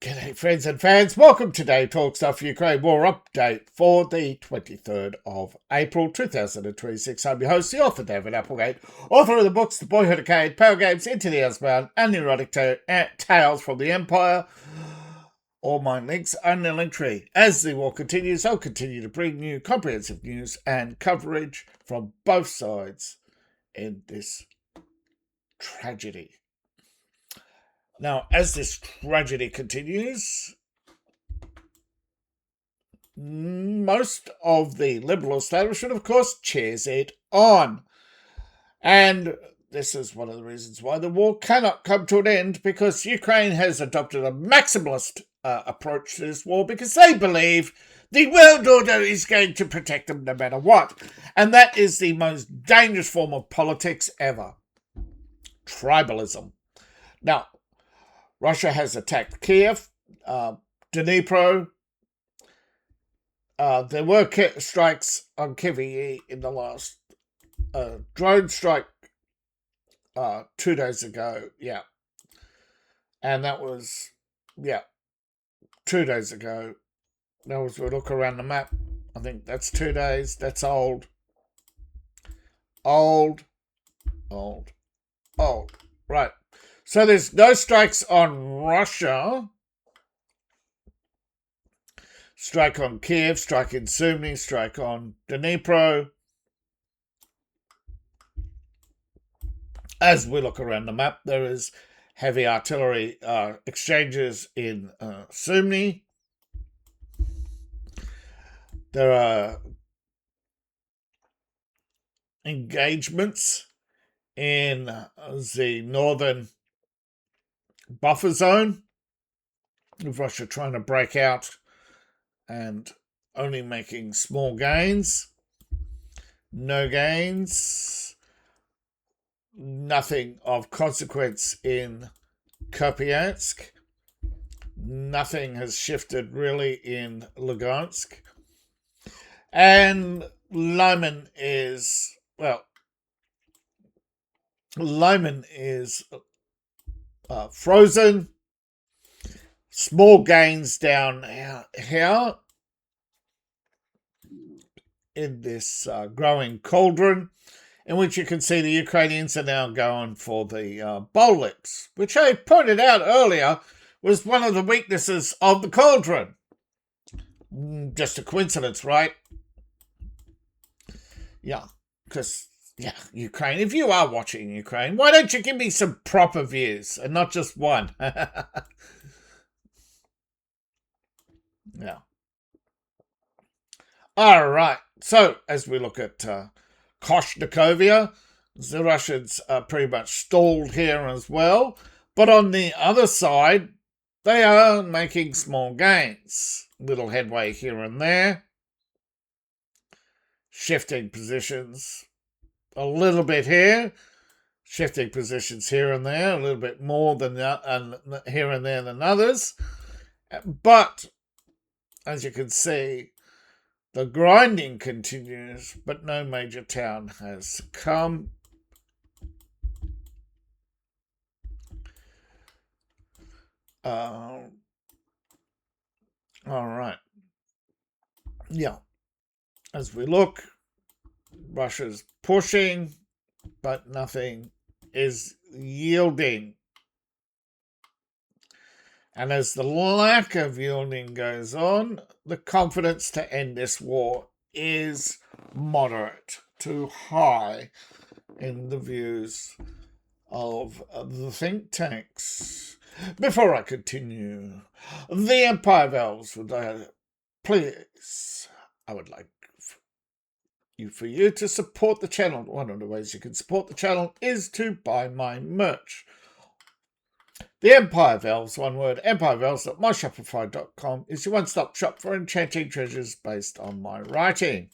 G'day friends and fans, welcome to Day Talk Stuff Ukraine War Update for the 23rd of April 2026. I'm your host, the author David Applegate, author of the books The Boyhood of Cade, Power Games, Into the Earthbound, and the Erotic Tales from the Empire. All my links are in the link tree. As the war continues, I'll continue to bring you comprehensive news and coverage from both sides in this tragedy. Now, as this tragedy continues, most of the liberal establishment, of course, cheers it on. And this is one of the reasons why the war cannot come to an end, because Ukraine has adopted a maximalist approach to this war, because they believe the world order is going to protect them no matter what. And that is the most dangerous form of politics ever. Tribalism. Now, Russia has attacked Kiev, Dnipro. There were strikes on Kiev in the last drone strike 2 days ago. Yeah. And that was, 2 days ago. That was, we look around the map. I think that's 2 days. That's old. Old. Right. So there's no strikes on Russia. Strike on Kiev, strike in Sumy, strike on Dnipro. As we look around the map, there is heavy artillery exchanges in Sumy. There are engagements in the northern buffer zone, with Russia trying to break out and only making small gains. No gains. Nothing of consequence in Kupiansk. Nothing has shifted really in Lugansk. And Lyman is frozen. Small gains down here in this growing cauldron, in which you can see the Ukrainians are now going for the bowl lips, which I pointed out earlier was one of the weaknesses of the cauldron. Just a coincidence, right? Yeah, because... yeah, Ukraine. If you are watching Ukraine, why don't you give me some proper views and not just one? Yeah. All right. So, as we look at Koshnikovia, the Russians are pretty much stalled here as well. But on the other side, they are making small gains. Little headway here and there. Shifting positions. A little bit here, shifting positions here and there, a little bit more than here and there than others. But, as you can see, the grinding continues, but no major town has come. All right. Yeah. As we look, Russia's pushing, but nothing is yielding. And as the lack of yielding goes on, the confidence to end this war is moderate to high in the views of the think tanks. Before I continue, the Empire Valves would please, I would like for you to support the channel. One of the ways you can support the channel is to buy my merch. The Empire Valves, one word, empirevalves.myshopify.com is your one-stop shop for enchanting treasures based on my writing.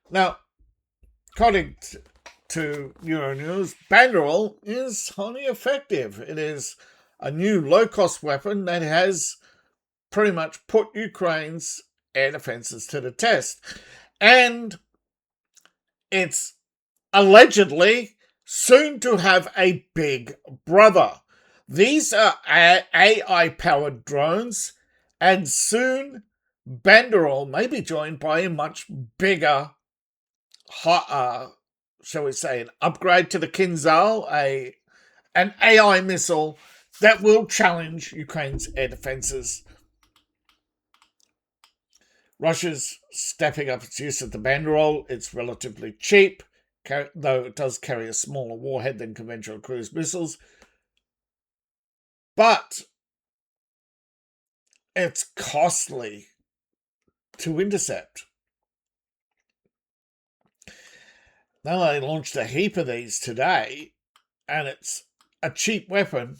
Now, according to Euronews, Banderol is highly effective. It is a new low-cost weapon that has pretty much put Ukraine's air defenses to the test. And it's allegedly soon to have a big brother. These are AI-powered drones, and soon Banderol may be joined by a much bigger, shall we say, an upgrade to the Kinzhal, an AI missile that will challenge Ukraine's air defenses. Russia's stepping up its use of the Banderol. It's relatively cheap, though it does carry a smaller warhead than conventional cruise missiles. But it's costly to intercept. Now they launched a heap of these today, and it's a cheap weapon,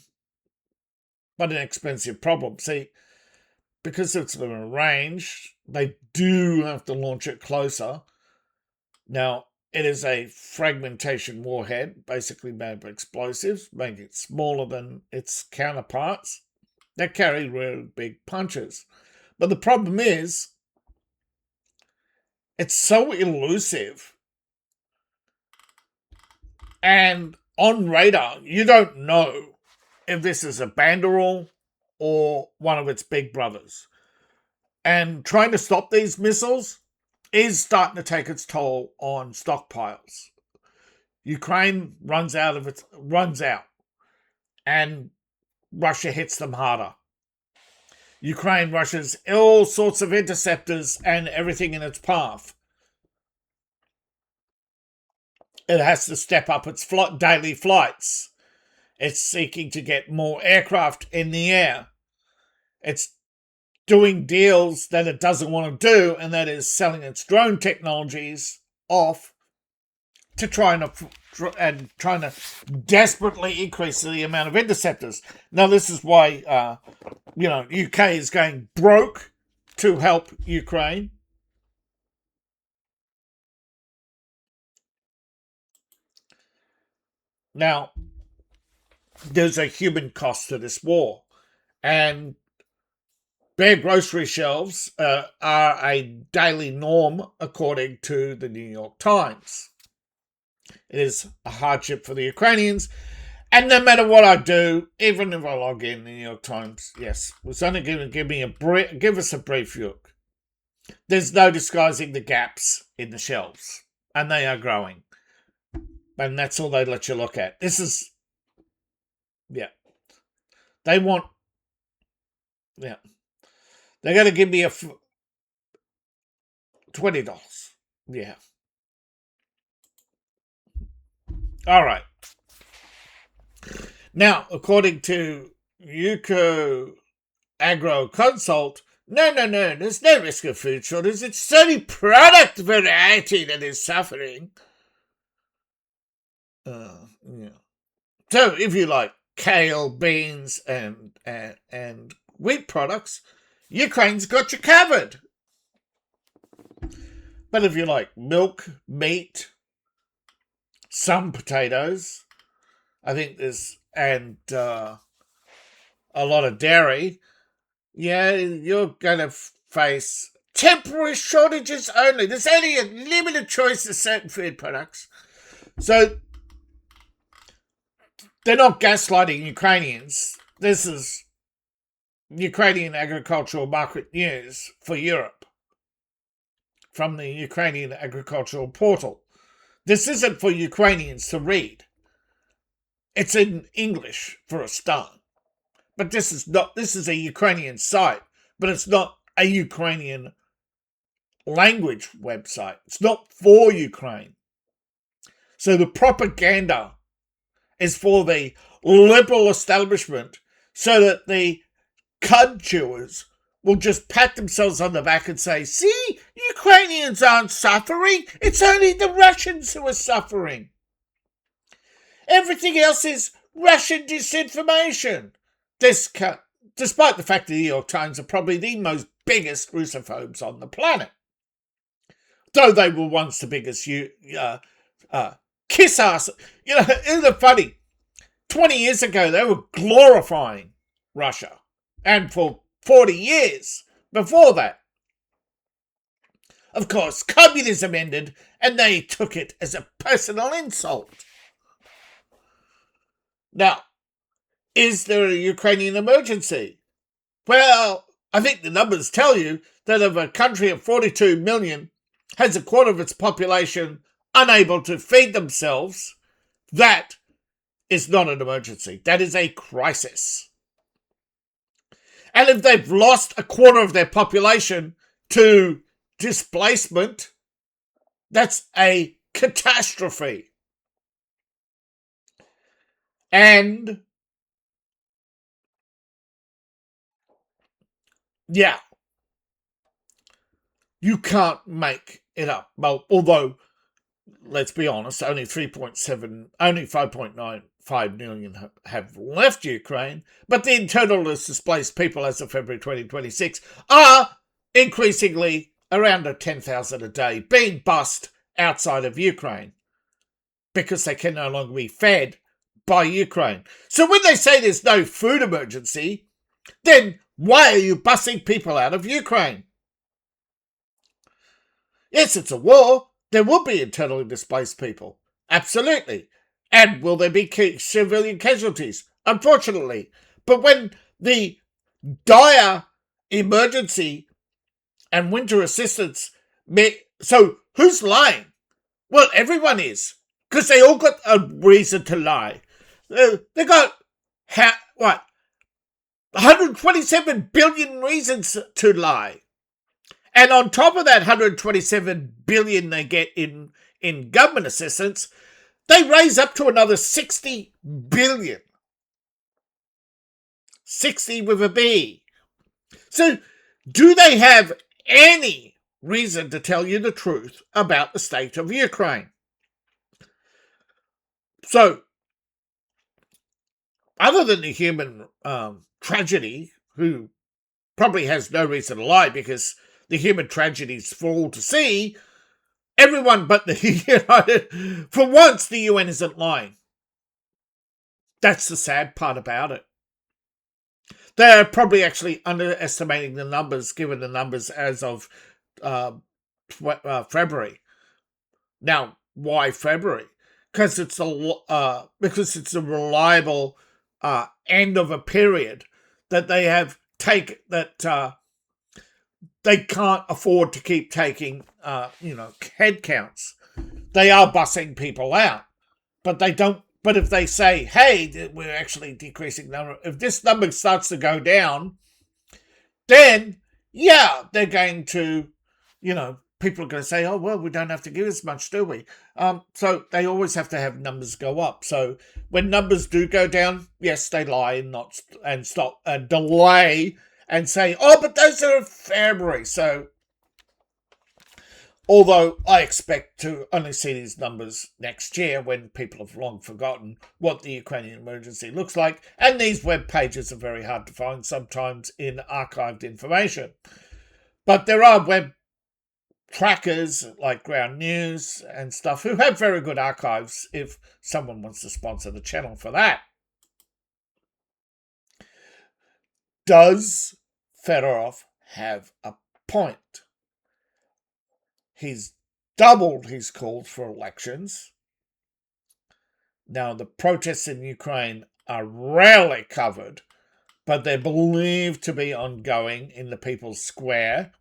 but an expensive problem. See, because it's in a range, they do have to launch it closer. Now, it is a fragmentation warhead, basically made of explosives, making it smaller than its counterparts that carry really big punches. But the problem is, it's so elusive. And on radar, you don't know if this is a Banderol or one of its big brothers. And trying to stop these missiles is starting to take its toll on stockpiles. Ukraine runs out, and Russia hits them harder. Ukraine rushes all sorts of interceptors and everything in its path. It has to step up its daily flights. It's seeking to get more aircraft in the air. It's doing deals that it doesn't want to do, and that is selling its drone technologies off to trying to desperately increase the amount of interceptors. Now, this is why UK is going broke to help Ukraine. Now, there's a human cost to this war, and bare grocery shelves are a daily norm, according to the New York Times. It is a hardship for the Ukrainians, and no matter what I do, even if I log in the New York Times, yes, was only going to give us a brief look. There's no disguising the gaps in the shelves, and they are growing. And that's all they let you look at. This is, yeah. They want, yeah. They're going to give me $20. Yeah. All right. Now, according to Yuko Agro Consult, no, there's no risk of food shortage. It's only product variety that is suffering. Yeah. So, if you like kale, beans, and wheat products, Ukraine's got you covered. But if you like milk, meat, some potatoes, I think and a lot of dairy, yeah, you're going to face temporary shortages only. There's only a limited choice of certain food products. So they're not gaslighting Ukrainians. This is Ukrainian agricultural market news for Europe from the Ukrainian agricultural portal. This isn't for Ukrainians to read. It's in English for a start. But this is a Ukrainian site, but it's not a Ukrainian language website. It's not for Ukraine. So the propaganda is for the liberal establishment so that the cud chewers will just pat themselves on the back and say, see, Ukrainians aren't suffering. It's only the Russians who are suffering. Everything else is Russian disinformation. Despite the fact that the New York Times are probably the most biggest Russophobes on the planet. Though they were once the biggest kiss ass. Isn't it funny? 20 years ago, they were glorifying Russia. And for 40 years before that. Of course, communism ended, and they took it as a personal insult. Now, is there a Ukrainian emergency? Well, I think the numbers tell you that if a country of 42 million has a quarter of its population unable to feed themselves, that is not an emergency. That is a crisis. And if they've lost a quarter of their population to displacement, that's a catastrophe. And yeah, you can't make it up. Well, although, let's be honest, only 5.95 million have left Ukraine, but the internal displaced people as of February 2026 are increasingly around 10,000 a day being bussed outside of Ukraine because they can no longer be fed by Ukraine. So when they say there's no food emergency, then why are you bussing people out of Ukraine? Yes, it's a war. There will be internally displaced people. Absolutely. And will there be civilian casualties? Unfortunately. But when the dire emergency and winter assistance... So who's lying? Well, everyone is. Because they all got a reason to lie. They got... 127 billion reasons to lie. And on top of that 127 billion they get in government assistance, they raise up to another 60 billion. 60 with a B. So do they have any reason to tell you the truth about the state of Ukraine? So, other than the human tragedy, who probably has no reason to lie because the human tragedies for all to see, everyone but the United... For once, the UN isn't lying. That's the sad part about it. They're probably actually underestimating the numbers, given the numbers as of February. Now, why February? Because it's a reliable end of a period that they have they can't afford to keep taking head counts. They are bussing people out, but they don't. But if they say, hey, we're actually decreasing number, if this number starts to go down, then yeah, they're going to, people are going to say, oh, well, we don't have to give as much, do we? So they always have to have numbers go up. So when numbers do go down, yes, they lie and stop and delay and say, oh, but those are February. So although I expect to only see these numbers next year when people have long forgotten what the Ukrainian emergency looks like, and these web pages are very hard to find sometimes in archived information. But there are web trackers like Ground News and stuff who have very good archives if someone wants to sponsor the channel for that. Does Fedorov have a point? He's doubled his calls for elections. Now, the protests in Ukraine are rarely covered, but they're believed to be ongoing in the People's Square.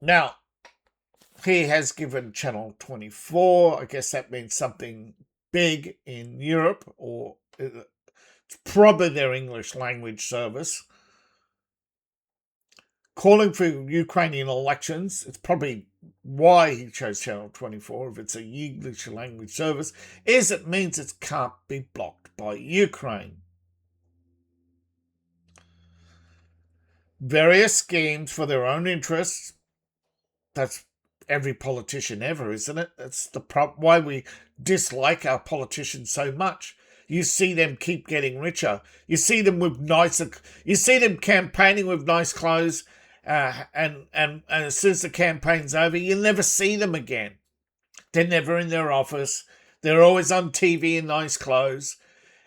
Now, he has given Channel 24, I guess that means something big in Europe, or it's probably their English language service, calling for Ukrainian elections. It's probably why he chose Channel 24, if it's a English language service, is it means it can't be blocked by Ukraine. Various schemes for their own interests. That's every politician ever, isn't it? That's the why we dislike our politicians so much. You see them keep getting richer. You see them with you see them campaigning with nice clothes, and as soon as the campaign's over, you'll never see them again. They're never in their office. They're always on TV in nice clothes.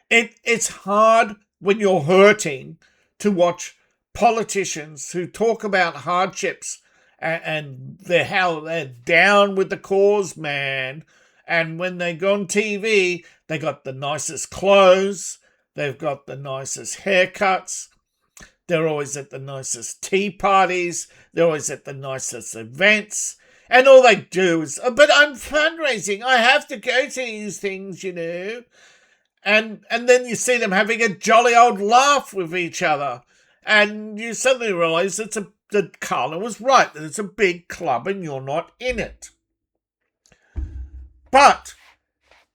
It's hard when you're hurting to watch politicians who talk about hardships and how they're down with the cause, man, And when they go on TV, they got the nicest clothes, they've got the nicest haircuts, they're always at the nicest tea parties, they're always at the nicest events, and all they do is, but I'm fundraising, I have to go to these things, you know. And then you see them having a jolly old laugh with each other. And you suddenly realise that Carla was right, that it's a big club and you're not in it. But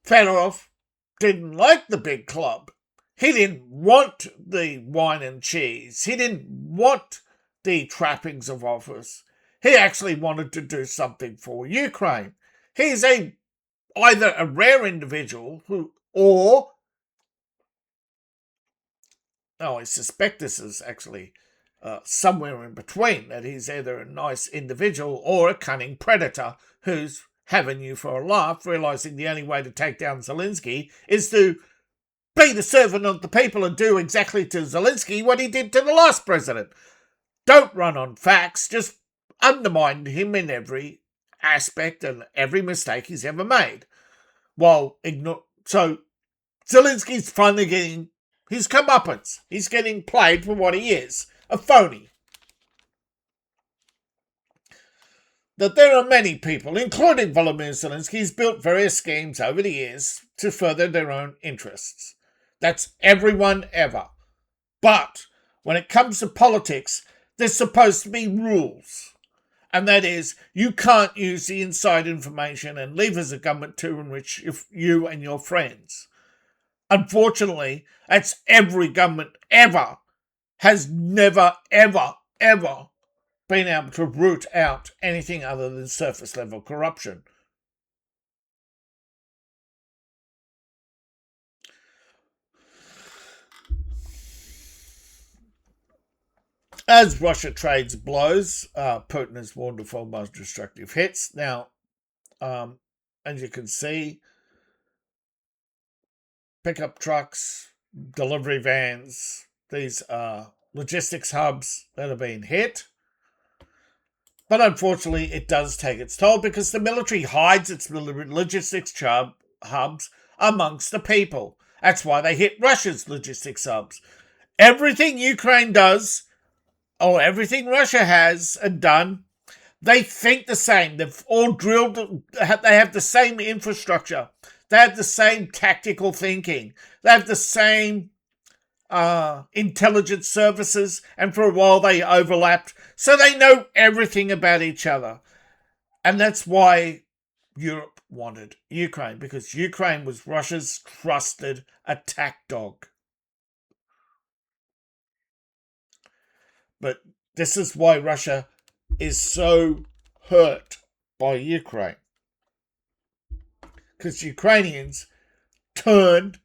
Fedorov didn't like the big club. He didn't want the wine and cheese. He didn't want the trappings of office. He actually wanted to do something for Ukraine. He's either a rare individual I suspect this is actually somewhere in between, that he's either a nice individual or a cunning predator who's having you for a laugh, realising the only way to take down Zelensky is to be the servant of the people and do exactly to Zelensky what he did to the last president. Don't run on facts, just undermine him in every aspect and every mistake he's ever made. So Zelensky's finally getting his comeuppance. He's getting played for what he is, a phony. That there are many people, including Volodymyr Zelensky, who's built various schemes over the years to further their own interests. That's everyone ever. But when it comes to politics, there's supposed to be rules. And that is, you can't use the inside information and leave as a government to enrich you and your friends. Unfortunately, that's every government ever has never, ever, ever been able to root out anything other than surface level corruption. As Russia trades blows, Putin has warned of all most destructive hits. Now, as you can see, pickup trucks, delivery vans, these are logistics hubs that have been hit. But unfortunately, it does take its toll because the military hides its logistics hubs amongst the people. That's why they hit Russia's logistics hubs. Everything Ukraine does, or everything Russia has and done, they think the same. They've all drilled, they have the same infrastructure. They have the same tactical thinking. They have the same intelligence services, and for a while they overlapped. So they know everything about each other. And that's why Europe wanted Ukraine, because Ukraine was Russia's trusted attack dog. But this is why Russia is so hurt by Ukraine. Because Ukrainians turned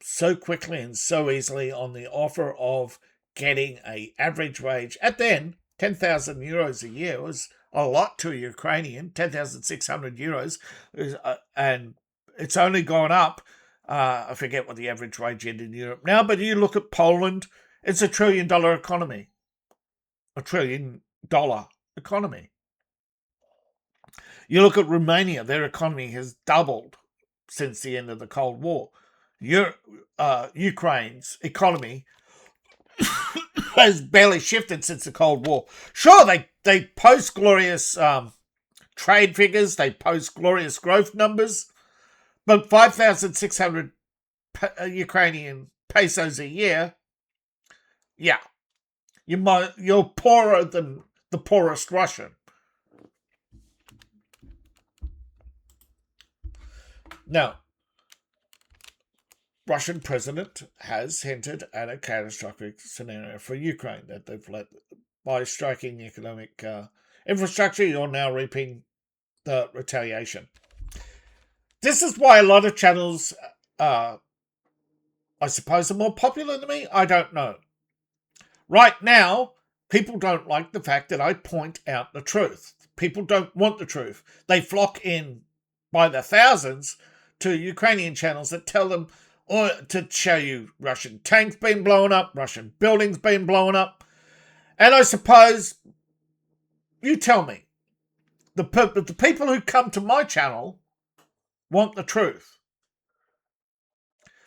so quickly and so easily on the offer of getting an average wage. At then, 10,000 euros a year was a lot to a Ukrainian, 10,600 euros, and it's only gone up. I forget what the average wage is in Europe now, but you look at Poland, it's $1 trillion economy. $1 trillion economy. You look at Romania, their economy has doubled since the end of the Cold War. Ukraine's economy has barely shifted since the Cold War. Sure, they post glorious trade figures, they post glorious growth numbers, but 5,600 Ukrainian pesos a year, yeah, you're poorer than the poorest Russian. Now, Russian president has hinted at a catastrophic scenario for Ukraine that they've let, by striking the economic infrastructure, you're now reaping the retaliation. This is why a lot of channels, I suppose, are more popular than me. I don't know. Right now, people don't like the fact that I point out the truth. People don't want the truth. They flock in by the thousands to Ukrainian channels that tell them, or to show you Russian tanks being blown up, Russian buildings being blown up. And I suppose, you tell me, the people who come to my channel want the truth.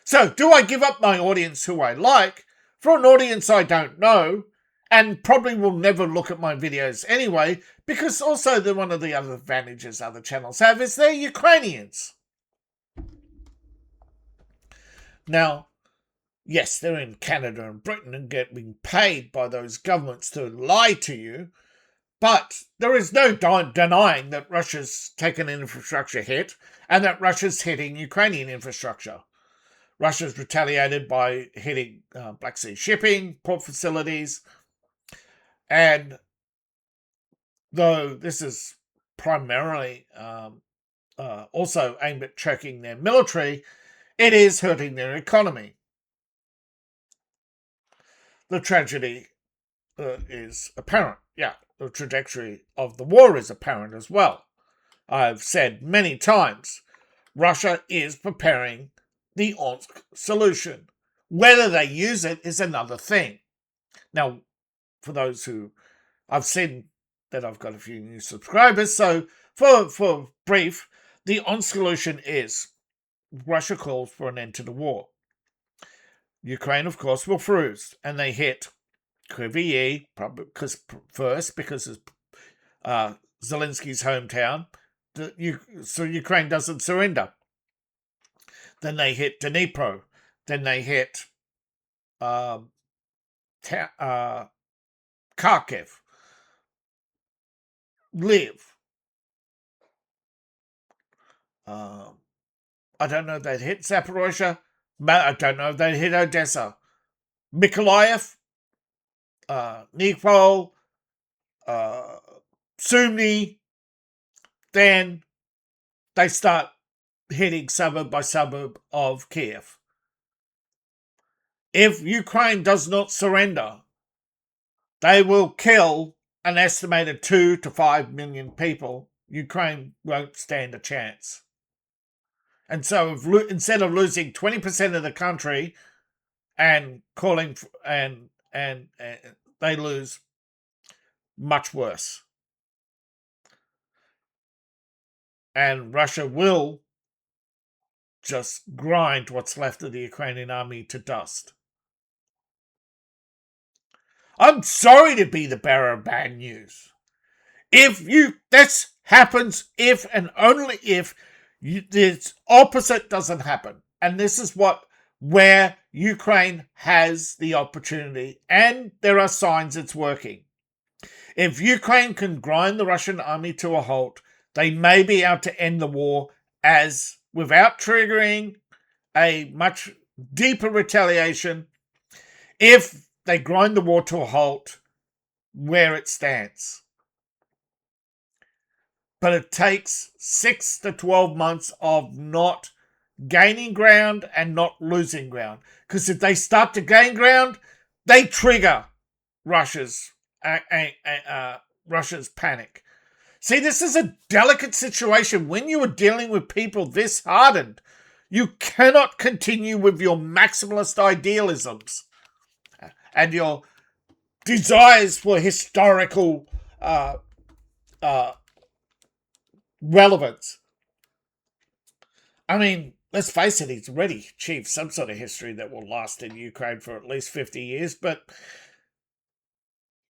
So, do I give up my audience who I like for an audience I don't know and probably will never look at my videos anyway, because also one of the other advantages other channels have is they're Ukrainians. Now, yes, they're in Canada and Britain and getting paid by those governments to lie to you, but there is no denying that Russia's taken an infrastructure hit and that Russia's hitting Ukrainian infrastructure. Russia's retaliated by hitting Black Sea shipping, port facilities, and though this is primarily also aimed at choking their military, it is hurting their economy. The tragedy is apparent. Yeah, the trajectory of the war is apparent as well. I've said many times, Russia is preparing the Omsk solution. Whether they use it is another thing. Now, for those who, I've seen that I've got a few new subscribers, so for brief, the Omsk solution is Russia calls for an end to the war. Ukraine, of course, will freeze, and they hit Kryvyi, probably because it's Zelensky's hometown, so Ukraine doesn't surrender. Then they hit Dnipro. Then they hit Kharkiv, Lviv. I don't know if they'd hit Zaporozhye. I don't know if they'd hit Odessa. Mykolaiv, Nikopol, Sumy. Then they start hitting suburb by suburb of Kiev. If Ukraine does not surrender, they will kill an estimated 2 to 5 million people. Ukraine won't stand a chance. And so instead of losing 20% of the country and calling and they lose much worse. And Russia will just grind what's left of the Ukrainian army to dust. I'm sorry to be the bearer of bad news. This happens if and only if the opposite doesn't happen. And this is where Ukraine has the opportunity, and there are signs it's working. If Ukraine can grind the Russian army to a halt, they may be able to end the war without triggering a much deeper retaliation if they grind the war to a halt where it stands. But it takes 6 to 12 months of not gaining ground and not losing ground. Because if they start to gain ground, they trigger Russia's panic. See, this is a delicate situation. When you are dealing with people this hardened, you cannot continue with your maximalist idealisms and your desires for historical relevance. I mean, let's face it, he's already achieved some sort of history that will last in Ukraine for at least 50 years, but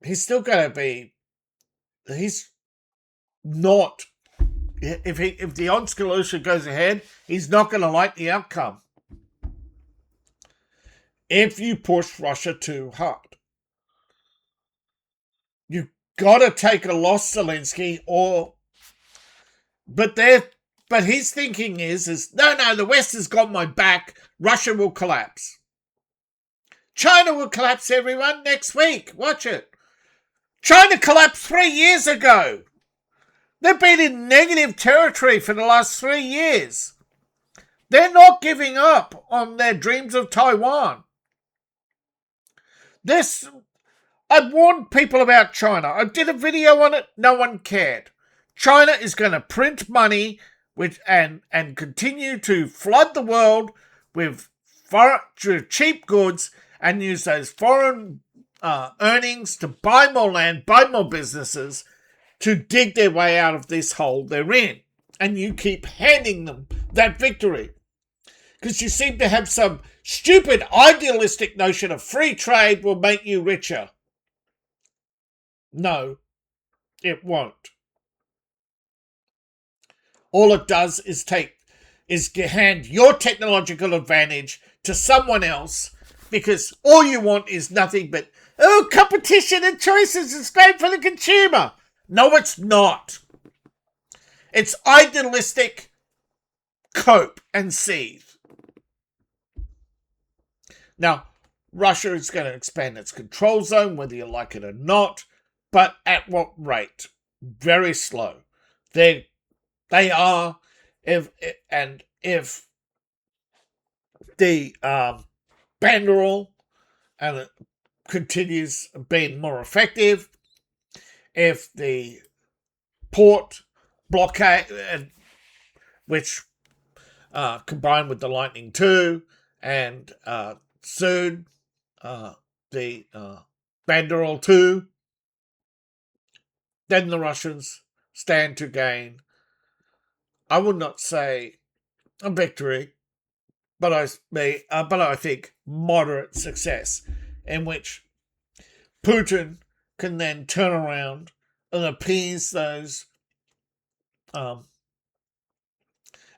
he's still going to be, he's not, if the Omsk solution goes ahead, he's not going to like the outcome. If you push Russia too hard, you've got to take a loss, Zelensky, but his thinking is no, the West has got my back. Russia will collapse. China will collapse, everyone, next week. Watch it. China collapsed 3 years ago. They've been in negative territory for the last 3 years. They're not giving up on their dreams of Taiwan. I warned people about China. I did a video on it. No one cared. China is going to print money and continue to flood the world with cheap goods and use those foreign earnings to buy more land, buy more businesses, to dig their way out of this hole they're in. And you keep handing them that victory. Because you seem to have some stupid idealistic notion of free trade will make you richer. No, it won't. All it does is hand your technological advantage to someone else, because all you want is nothing but, competition and choices is great for the consumer. No, it's not. It's idealistic cope and seethe. Now, Russia is going to expand its control zone, whether you like it or not, but at what rate? Very slow. They are, if the banderol and it continues being more effective, if the port blockade, which combined with the Lightning II and soon the banderol II, then the Russians stand to gain, I would not say a victory, but I think moderate success, in which Putin can then turn around and appease those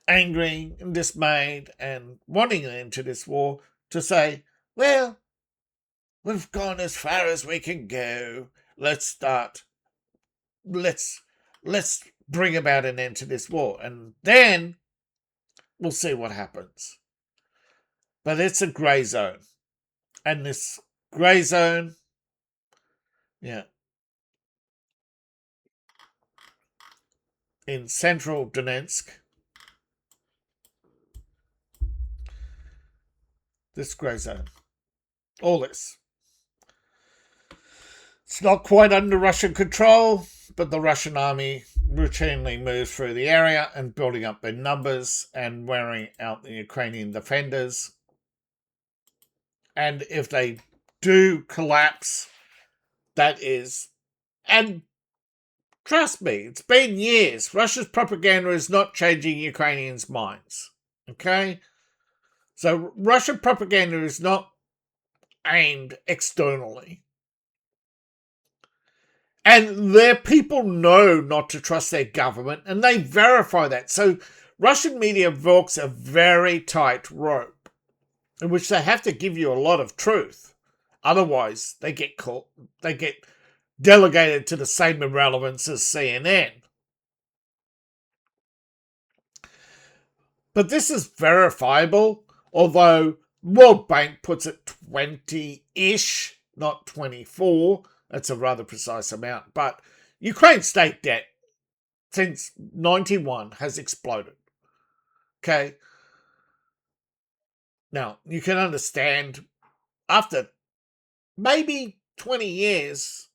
angry and dismayed and wanting an end to this war, to say, well, we've gone as far as we can go. Let's bring about an end to this war, and then we'll see what happens. But it's a grey zone, and this grey zone, in central Donetsk, this grey zone, all this, it's not quite under Russian control, but the Russian army routinely moves through the area and building up their numbers and wearing out the Ukrainian defenders. And if they do collapse, that is, and trust me, it's been years. Russia's propaganda is not changing Ukrainians' minds. Okay? So Russian propaganda is not aimed externally. And their people know not to trust their government, and they verify that. So Russian media walks a very tight rope, in which they have to give you a lot of truth. Otherwise, they get delegated to the same irrelevance as CNN. But this is verifiable, although World Bank puts it 20-ish, not 24. That's a rather precise amount. But Ukraine's state debt since 91 has exploded. Okay? Now, you can understand, after maybe 20 years,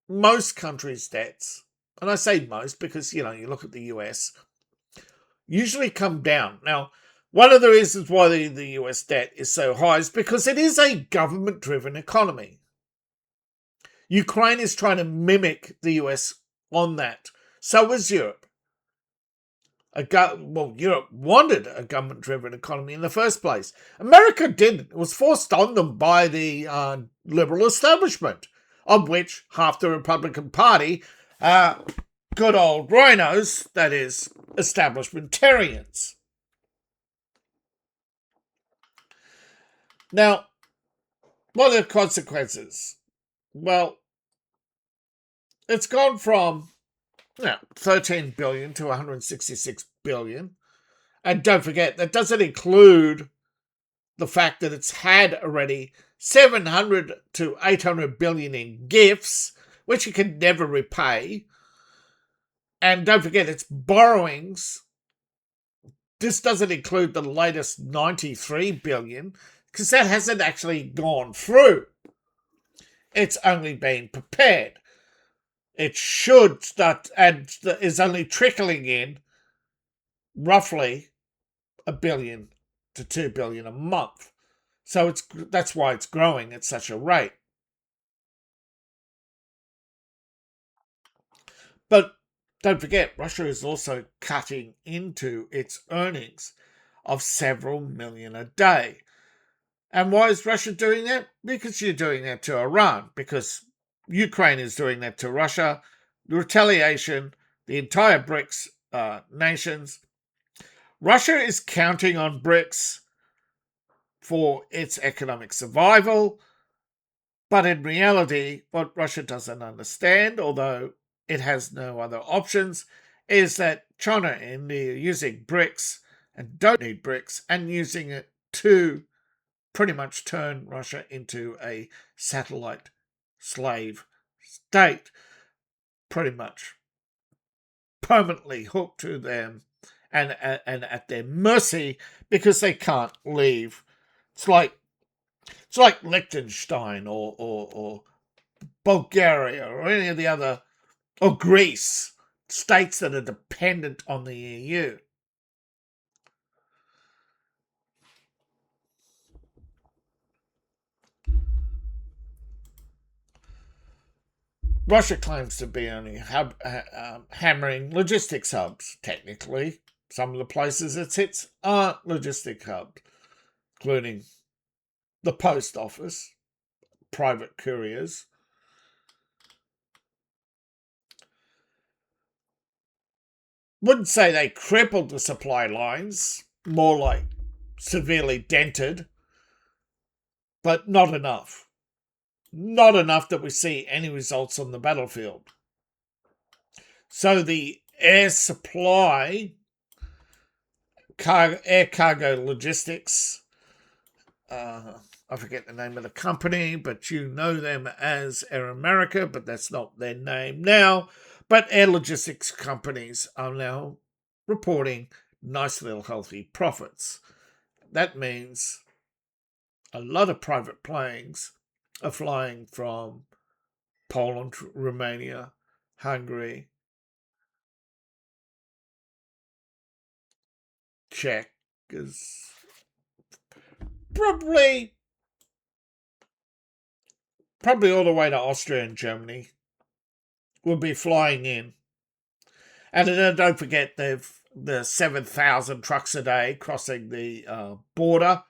most countries' debts, and I say most because, you look at the US, usually come down. Now, one of the reasons why the US debt is so high is because it is a government-driven economy. Ukraine is trying to mimic the US on that. So is Europe. Europe wanted a government-driven economy in the first place. America didn't. It was forced on them by the liberal establishment, of which half the Republican Party are good old rhinos, that is, establishmentarians. Now, what are the consequences? Well, it's gone from 13 billion to 166 billion. And don't forget, that doesn't include the fact that it's had already 700 to 800 billion in gifts, which it can never repay. And don't forget, its borrowings. This doesn't include the latest 93 billion, because that hasn't actually gone through. It's only been prepared. It should start, and is only trickling in roughly $1 billion to $2 billion a month. So that's why it's growing at such a rate. But don't forget, Russia is also cutting into its earnings of several million a day. And why is Russia doing that? Because you're doing that to Iran, because Ukraine is doing that to Russia. The retaliation, the entire BRICS nations. Russia is counting on BRICS for its economic survival, but in reality, what Russia doesn't understand, although it has no other options, is that China and India are using BRICS and don't need BRICS and using it to pretty much turn Russia into a satellite slave state, pretty much permanently hooked to them and at their mercy because they can't leave. It's like Liechtenstein or Bulgaria or any of the other, or Greece, states that are dependent on the EU. Russia claims to be only hammering logistics hubs. Technically, some of the places it hits are logistic hubs, including the post office, private couriers. Wouldn't say they crippled the supply lines, more like severely dented, but not enough. Not enough that we see any results on the battlefield. So the air supply, air cargo logistics, I forget the name of the company, but you know them as Air America, but that's not their name now. But air logistics companies are now reporting nice little healthy profits. That means a lot of private planes are flying from Poland, Romania, Hungary, Czech, is probably all the way to Austria and Germany will be flying in. And then don't forget the 7,000 trucks a day crossing the border,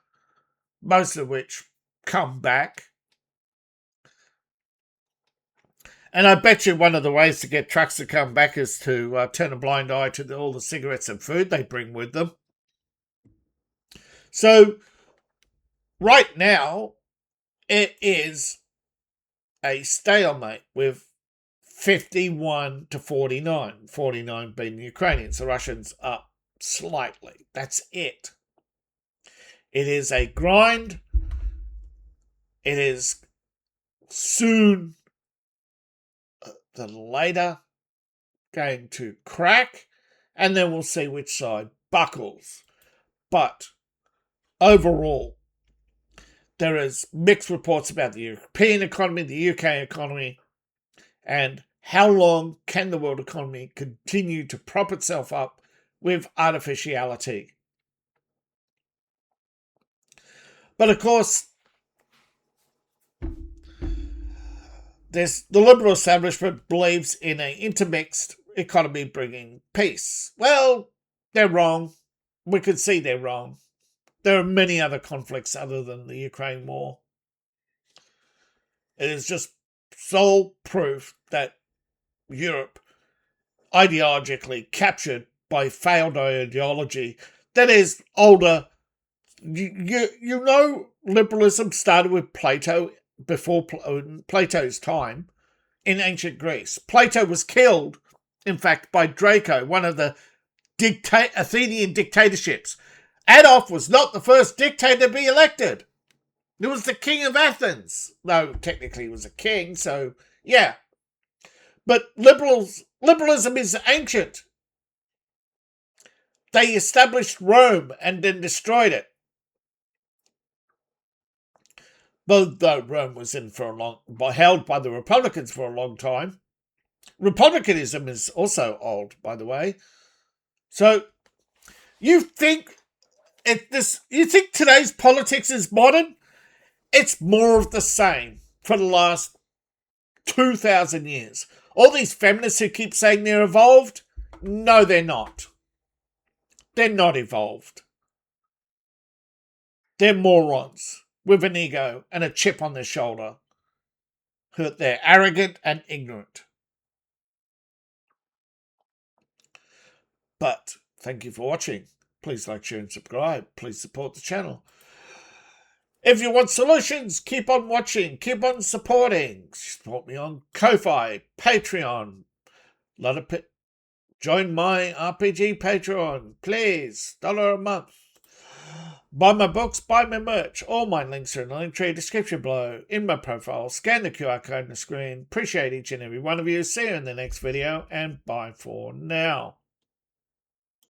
most of which come back. And I bet you one of the ways to get trucks to come back is to turn a blind eye to all the cigarettes and food they bring with them. So right now, it is a stalemate with 51 to 49, 49 being the Ukrainians. The Russians up slightly. That's it. It is a grind. It is soon than later going to crack, and then we'll see which side buckles. But overall, there is mixed reports about the European economy, the UK economy, and how long can the world economy continue to prop itself up with artificiality. But of course, the liberal establishment believes in an intermixed economy bringing peace. Well, they're wrong. We can see they're wrong. There are many other conflicts other than the Ukraine war. It is just sole proof that Europe, ideologically captured by failed ideology that is older. You know, liberalism started with Plato before Plato's time in ancient Greece. Plato was killed, in fact, by Draco, one of the Athenian dictatorships. Adolf was not the first dictator to be elected. It was the king of Athens. Though technically he was a king, so yeah. But liberalism is ancient. They established Rome and then destroyed it. Though Rome was held by the Republicans for a long time. Republicanism is also old, by the way. So you think today's politics is modern? It's more of the same for the last 2,000 years. All these feminists who keep saying they're evolved, no, they're not. They're not evolved. They're morons with an ego and a chip on their shoulder. They're arrogant and ignorant. But thank you for watching. Please like, share and subscribe. Please support the channel. If you want solutions, keep on watching, keep on supporting. Support me on Ko-Fi, Patreon. Join my RPG Patreon, please. $1 a month. Buy my books, buy my merch. All my links are in the link tree description below, in my profile. Scan the QR code on the screen. Appreciate each and every one of you. See you in the next video, and bye for now.